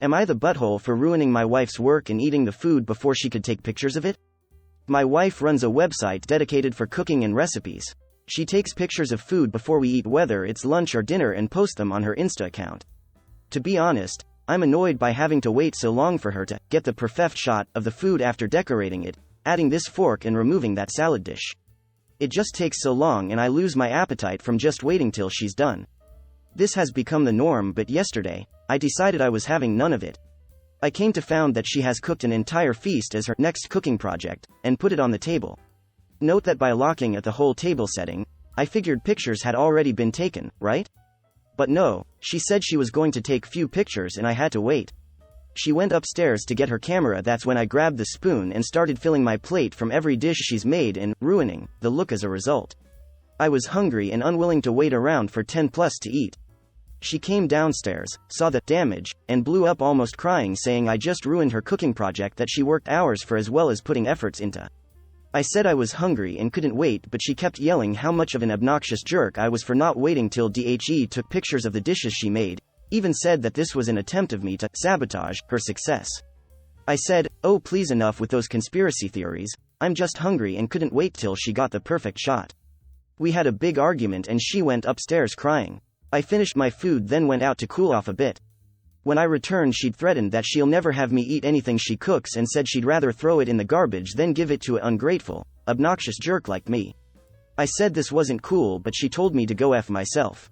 Am I the butthole for ruining my wife's work and eating the food before she could take pictures of it? My wife runs a website dedicated for cooking and recipes. She takes pictures of food before we eat, whether it's lunch or dinner, and posts them on her Insta account. To be honest, I'm annoyed by having to wait so long for her to get the perfect shot of the food after decorating it, adding this fork and removing that salad dish. It just takes so long and I lose my appetite from just waiting till she's done. This has become the norm, but yesterday, I decided I was having none of it. I came to find that she has cooked an entire feast as her next cooking project, and put it on the table. Note that by looking at the whole table setting, I figured pictures had already been taken, right? But no, she said she was going to take few pictures and I had to wait. She went upstairs to get her camera. That's when I grabbed the spoon and started filling my plate from every dish she's made and ruining the look as a result. I was hungry and unwilling to wait around for 10 plus to eat. She came downstairs, saw the damage, and blew up almost crying, saying I just ruined her cooking project that she worked hours for as well as putting efforts into. I said I was hungry and couldn't wait, but she kept yelling how much of an obnoxious jerk I was for not waiting till DHE took pictures of the dishes she made, even said that this was an attempt of me to sabotage her success. I said, oh please, enough with those conspiracy theories, I'm just hungry and couldn't wait till she got the perfect shot. We had a big argument and she went upstairs crying. I finished my food, then went out to cool off a bit. When I returned, she'd threatened that she'll never have me eat anything she cooks and said she'd rather throw it in the garbage than give it to an ungrateful, obnoxious jerk like me. I said this wasn't cool, but she told me to go F myself.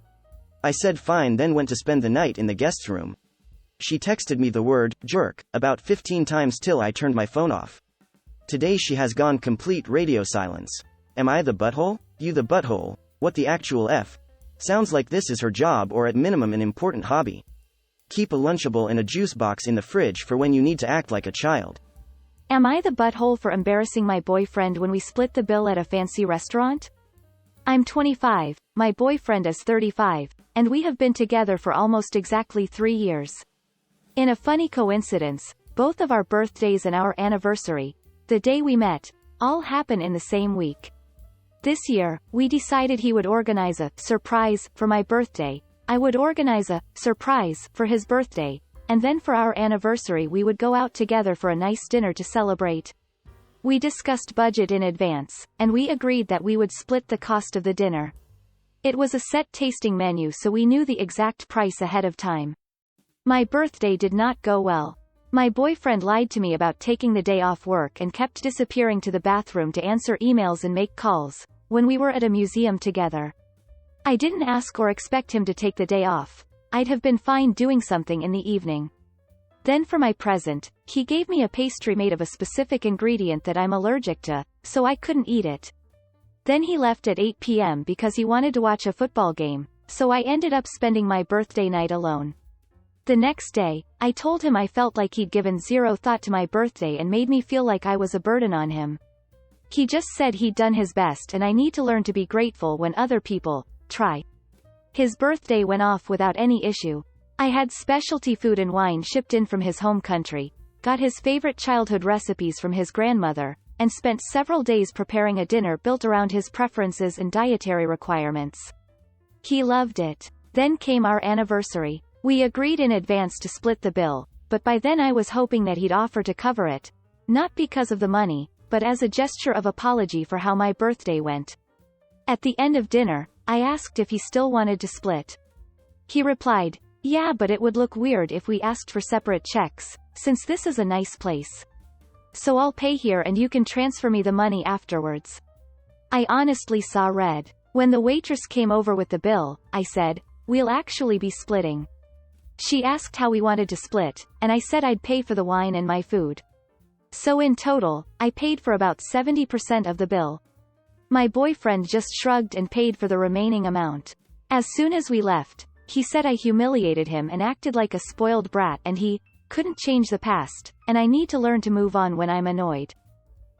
I said fine, then went to spend the night in the guest's room. She texted me the word jerk about 15 times till I turned my phone off. Today she has gone complete radio silence. Am I the butthole? You the butthole? What the actual F? Sounds like this is her job, or at minimum an important hobby. Keep a Lunchable and a juice box in the fridge for when you need to act like a child. Am I the butthole for embarrassing my boyfriend when we split the bill at a fancy restaurant? I'm 25, my boyfriend is 35, and we have been together for almost exactly 3 years. In a funny coincidence, both of our birthdays and our anniversary, the day we met, all happen in the same week. This year, we decided he would organize a surprise for my birthday, I would organize a surprise for his birthday, and then for our anniversary we would go out together for a nice dinner to celebrate. We discussed budget in advance, and we agreed that we would split the cost of the dinner. It was a set tasting menu, so we knew the exact price ahead of time. My birthday did not go well. My boyfriend lied to me about taking the day off work and kept disappearing to the bathroom to answer emails and make calls, when we were at a museum together. I didn't ask or expect him to take the day off. I'd have been fine doing something in the evening. Then for my present, he gave me a pastry made of a specific ingredient that I'm allergic to, so I couldn't eat it. Then he left at 8 p.m. because he wanted to watch a football game, so I ended up spending my birthday night alone. The next day, I told him I felt like he'd given zero thought to my birthday and made me feel like I was a burden on him. He just said he'd done his best and I need to learn to be grateful when other people try. His birthday went off without any issue. I had specialty food and wine shipped in from his home country, got his favorite childhood recipes from his grandmother, and spent several days preparing a dinner built around his preferences and dietary requirements. He loved it. Then came our anniversary. We agreed in advance to split the bill, but by then I was hoping that he'd offer to cover it. Not because of the money, but as a gesture of apology for how my birthday went. At the end of dinner, I asked if he still wanted to split. He replied, yeah, but it would look weird if we asked for separate checks, since this is a nice place. So I'll pay here and you can transfer me the money afterwards. I honestly saw red. When the waitress came over with the bill, I said, we'll actually be splitting. She asked how we wanted to split, and I said I'd pay for the wine and my food. So in total, I paid for about 70% of the bill. My boyfriend just shrugged and paid for the remaining amount. As soon as we left, he said I humiliated him and acted like a spoiled brat and he couldn't change the past, and I need to learn to move on when I'm annoyed.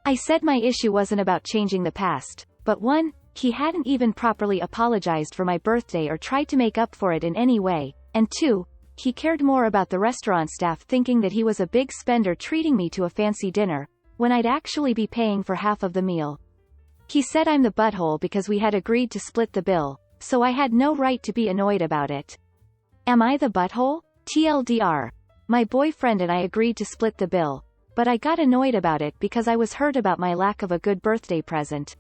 I said my issue wasn't about changing the past, but 1, he hadn't even properly apologized for my birthday or tried to make up for it in any way, and 2, he cared more about the restaurant staff thinking that he was a big spender treating me to a fancy dinner, when I'd actually be paying for half of the meal. He said I'm the butthole because we had agreed to split the bill, so I had no right to be annoyed about it. Am I the butthole? TLDR. My boyfriend and I agreed to split the bill, but I got annoyed about it because I was hurt about my lack of a good birthday present.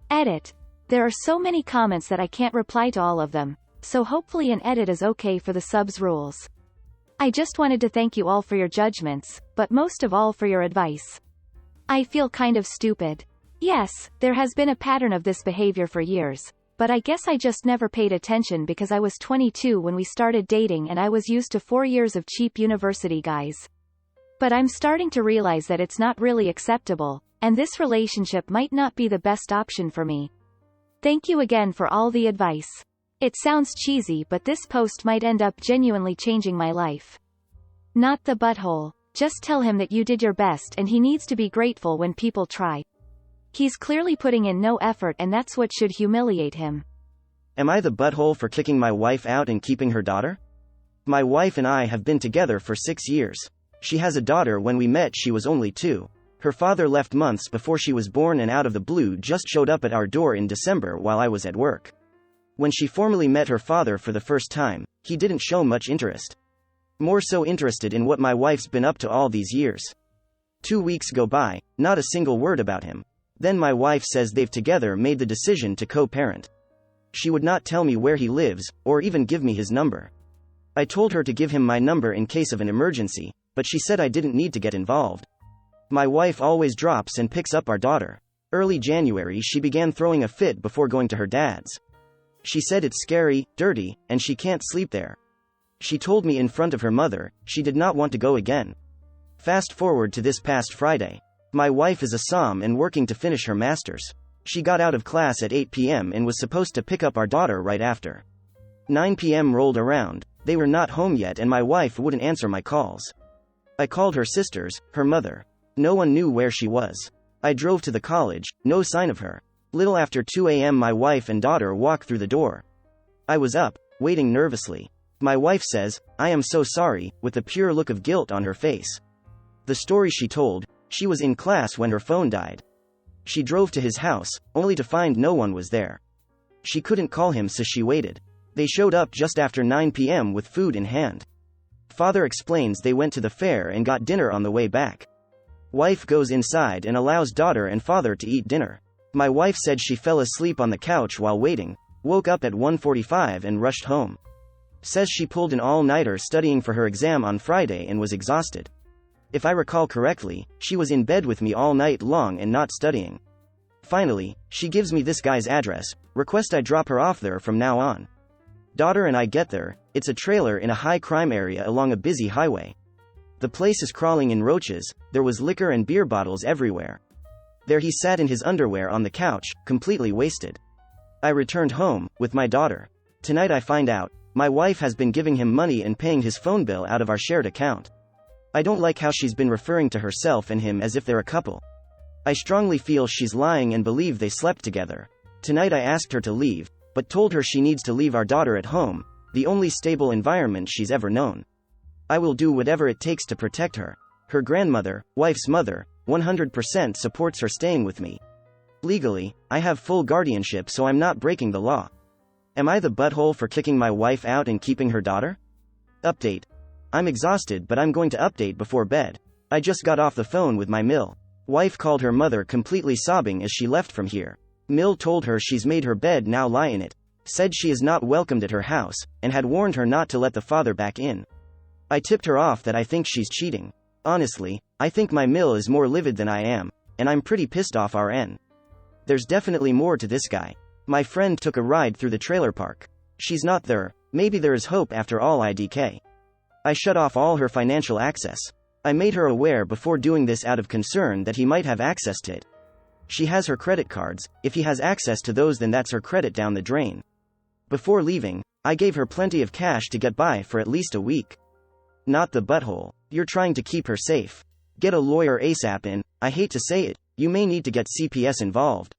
Edit. There are so many comments that I can't reply to all of them, so hopefully an edit is okay for the subs rules. I just wanted to thank you all for your judgments, but most of all for your advice. I feel kind of stupid. Yes, there has been a pattern of this behavior for years, but I guess I just never paid attention because I was 22 when we started dating and I was used to 4 years of cheap university guys. But I'm starting to realize that it's not really acceptable, and this relationship might not be the best option for me. Thank you again for all the advice. It sounds cheesy, but this post might end up genuinely changing my life. Not the butthole. Just tell him that you did your best and he needs to be grateful when people try. He's clearly putting in no effort and that's what should humiliate him. Am I the butthole for kicking my wife out and keeping her daughter? My wife and I have been together for 6 years. She has a daughter. When we met she was only 2. Her father left months before she was born and out of the blue just showed up at our door in December while I was at work. When she formally met her father for the first time, he didn't show much interest. More so interested in what my wife's been up to all these years. 2 weeks go by, not a single word about him. Then my wife says they've together made the decision to co-parent. She would not tell me where he lives, or even give me his number. I told her to give him my number in case of an emergency, but she said I didn't need to get involved. My wife always drops and picks up our daughter. Early January she began throwing a fit before going to her dad's. She said it's scary, dirty, and she can't sleep there. She told me in front of her mother, she did not want to go again. Fast forward to this past Friday. My wife is a SOM and working to finish her master's. She got out of class at 8 p.m. and was supposed to pick up our daughter right after. 9 p.m. rolled around, they were not home yet and my wife wouldn't answer my calls. I called her sisters, her mother. No one knew where she was. I drove to the college, no sign of her. Little after 2 a.m. my wife and daughter walk through the door. I was up, waiting nervously. My wife says, "I am so sorry," with a pure look of guilt on her face. The story she told, she was in class when her phone died. She drove to his house, only to find no one was there. She couldn't call him so she waited. They showed up just after 9 p.m. with food in hand. Father explains they went to the fair and got dinner on the way back. Wife goes inside and allows daughter and father to eat dinner. My wife said she fell asleep on the couch while waiting, woke up at 1:45 and rushed home. Says she pulled an all-nighter studying for her exam on Friday and was exhausted. If I recall correctly, she was in bed with me all night long and not studying. Finally, she gives me this guy's address, request I drop her off there from now on. Daughter and I get there, it's a trailer in a high-crime area along a busy highway. The place is crawling in roaches, there was liquor and beer bottles everywhere. There he sat in his underwear on the couch, completely wasted. I returned home, with my daughter. Tonight I find out, my wife has been giving him money and paying his phone bill out of our shared account. I don't like how she's been referring to herself and him as if they're a couple. I strongly feel she's lying and believe they slept together. Tonight I asked her to leave, but told her she needs to leave our daughter at home, the only stable environment she's ever known. I will do whatever it takes to protect her. Her grandmother, wife's mother, 100% supports her staying with me. Legally, I have full guardianship so I'm not breaking the law. Am I the butthole for kicking my wife out and keeping her daughter? Update. I'm exhausted but I'm going to update before bed. I just got off the phone with my Mill. Wife called her mother completely sobbing as she left from here. Mill told her she's made her bed, now lie in it. Said she is not welcomed at her house, and had warned her not to let the father back in. I tipped her off that I think she's cheating. Honestly, I think my Mill is more livid than I am, and I'm pretty pissed off RN. There's definitely more to this guy. My friend took a ride through the trailer park. She's not there, maybe there is hope after all. IDK. I shut off all her financial access. I made her aware before doing this out of concern that he might have access to it. She has her credit cards, if he has access to those then that's her credit down the drain. Before leaving, I gave her plenty of cash to get by for at least a week. Not the butthole. You're trying to keep her safe. Get a lawyer ASAP and, I hate to say it, you may need to get CPS involved.